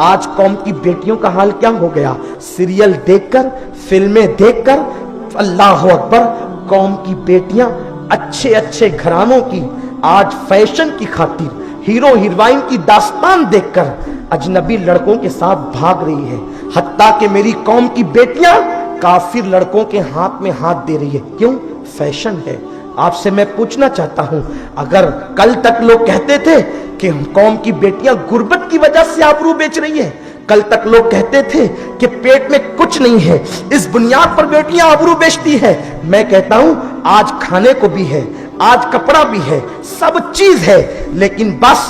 آج قوم کی بیٹیوں کا حال کیا ہو گیا؟ سیریل دیکھ کر، فلمیں دیکھ کر، اللہ اکبر، قوم کی بیٹیاں اچھے اچھے گھرانوں کی آج فیشن کی خاطر ہیرو ہیروئن کی داستان دیکھ کر اجنبی لڑکوں کے ساتھ بھاگ رہی ہے، حتیٰ کہ میری قوم کی بیٹیاں کافر لڑکوں کے ہاتھ میں ہاتھ دے رہی ہے۔ کیوں؟ فیشن ہے۔ آپ سے میں پوچھنا چاہتا ہوں، اگر کل تک لوگ کہتے تھے کہ قوم کی بیٹیاں غربت کی وجہ سے آبرو بیچ رہی ہے، کل تک لوگ کہتے تھے کہ پیٹ میں کچھ نہیں ہے، اس بنیاد پر بیٹیاں آبرو بیچتی ہے، میں کہتا ہوں آج کھانے کو بھی ہے، آج کپڑا بھی ہے، سب چیز ہے، لیکن بس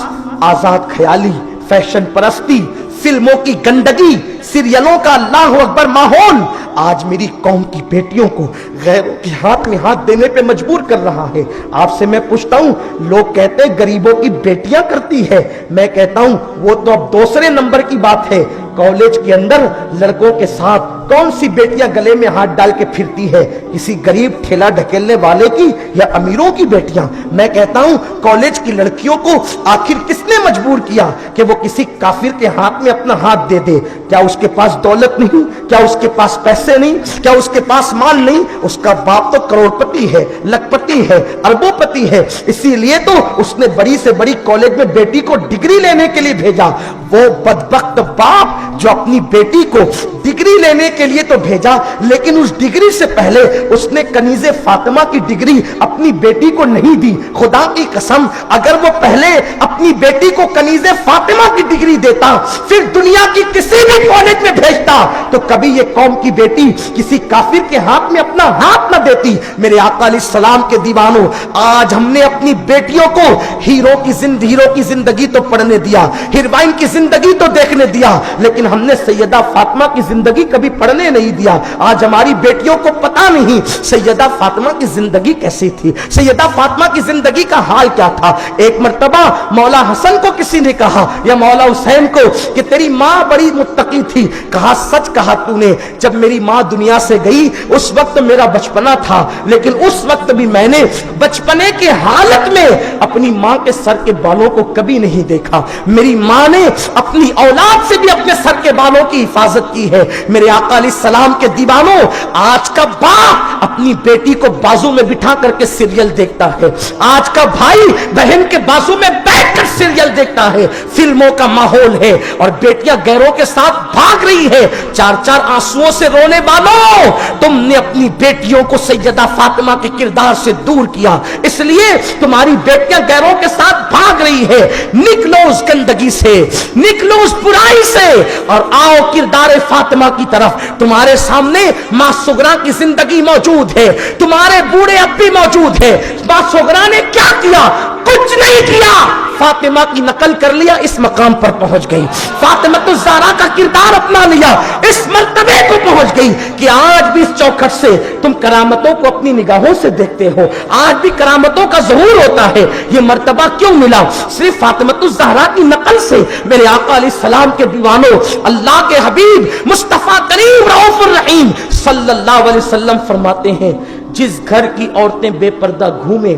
آزاد خیالی، فیشن پرستی، فلموں کی گندگی، سیریلوں کا اللہ اکبر ماحول آج میری قوم کی بیٹیوں کو غیروں کے ہاتھ میں ہاتھ دینے پہ مجبور کر رہا ہے۔ آپ سے میں پوچھتا ہوں، لوگ کہتے ہیں غریبوں کی بیٹیاں کرتی ہے، میں کہتا ہوں وہ تو اب دوسرے نمبر کی بات ہے۔ کالج کے اندر لڑکوں کے ساتھ کون سی بیٹیاں گلے میں ہاتھ ڈال کے پھرتی ہے؟ کسی غریب ٹھیلا ڈھکیلنے والے کی یا امیروں کی بیٹیاں؟ میں کہتا ہوں کالج کی لڑکیوں کو آخر کس نے مجبور کیا کہ وہ کسی کافر کے ہاتھ میں اپنا ہاتھ دے دے؟ کیا اس کے پاس دولت نہیں؟ کیا اس کے پاس پیسے نہیں؟ کیا اس کے پاس مال نہیں؟ اس کا باپ تو کروڑ پتی ہے، لکھ پتی ہے، اربوں پتی ہے، اسی لیے تو اس نے بڑی سے بڑی کالج میں بیٹی کو ڈگری لینے کے لیے بھیجا۔ وہ بدبخت باپ جو اپنی بیٹی کو ڈگری لینے کے لیے تو بھیجا، لیکن اس ڈگری سے پہلے اس نے کنیز فاطمہ کی ڈگری اپنی بیٹی کو نہیں دی۔ خدا کی قسم، اگر وہ پہلے اپنی بیٹی کو کنیز فاطمہ کی ڈگری دیتا، پھر دنیا کی کسی بھی کالج میں بھیجتا، تو کبھی یہ قوم کی بیٹی کسی کافر کے ہاتھ میں اپنا ہاتھ نہ دیتی۔ میرے آقا علیہ السلام کے دیوانوں، آج ہم نے اپنی بیٹیوں کو ہیرو کی زندگی تو پڑھنے دیا، ہیروئن کی زندگی تو دیکھنے دیا، لیکن ہم نے سیدہ فاطمہ کی زندگی کبھی پڑھنے نہیں دیا۔ آج ہماری بیٹیوں کو پتا نہیں سیدہ فاطمہ کی زندگی کیسی تھی، سیدہ فاطمہ کی زندگی کا حال کیا تھا۔ ایک مرتبہ مولا حسن کو کسی نے کہا یا مولا حسین کو کہ تیری ماں بڑی متقی تھی، کہا سچ کہا تو نے، جب میری ماں دنیا سے گئی اس وقت میرا بچپنا تھا، لیکن اس وقت بھی میں نے بچپنے کے حالت میں اپنی ماں کے سر کے بالوں کو کبھی نہیں دیکھا۔ میری ماں نے اپنی اولاد سے بھی اپنے سر کے بالوں کی حفاظت کی ہے۔ میرے آقا علیہ السلام کے دیوانوں، آج کا باپ اپنی بیٹی کو بازو میں بٹھا کر کے سیریل دیکھتا ہے، آج کا بھائی بہن کے بازو میں بیٹھ کر سیریل دیکھتا ہے، فلموں کا ماحول ہے، اور بیٹیاں غیروں کے ساتھ بھاگ رہی ہے۔ چار چار آنسوؤں سے رونے والوں، تم نے اپنی بیٹیوں کو سیدہ فاطمہ کے کردار سے دور کیا، اس لیے تمہاری بیٹیاں غیروں کے ساتھ بھاگ رہی ہے۔ نکلو اس گندگی سے، نکلو اس برائی سے، اور آؤ کردار فاطمہ کی طرف۔ تمہارے سامنے ماں سغرا کی زندگی موجود ہے، تمہارے بوڑھے اب بھی موجود ہے۔ ماں سغرا نے کیا کیا؟ کچھ نہیں کیا، فاطمہ کی نقل کر لیا، اس مقام پر پہنچ گئی۔ فاطمہ الزہرا کا کردار اپنا لیا، اس مرتبے کو پہنچ گئی کہ آج بھی اس چوکھٹ سے تم کرامتوں کو اپنی نگاہوں سے دیکھتے ہو، آج بھی کرامتوں کا ظہور ہوتا ہے۔ یہ مرتبہ کیوں ملا؟ صرف فاطمہ الزہرا کی نقل سے۔ میرے آقا علیہ السلام کے دیوانوں، اللہ کے حبیب مصطفیٰ کریم رؤوف الرحیم صلی اللہ علیہ وسلم فرماتے ہیں، جس گھر کی عورتیں بے پردہ گھومیں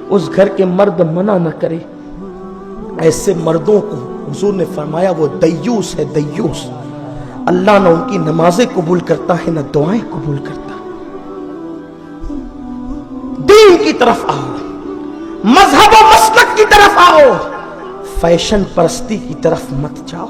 اس گھر کے مرد منع نہ کرے۔ ایسے مردوں کو حضور نے فرمایا وہ دیوس ہے، دیوس۔ اللہ نہ ان کی نمازیں قبول کرتا ہے، نہ دعائیں قبول کرتا۔ دین کی طرف آؤ، مذہب و مسلک کی طرف آؤ، فیشن پرستی کی طرف مت جاؤ۔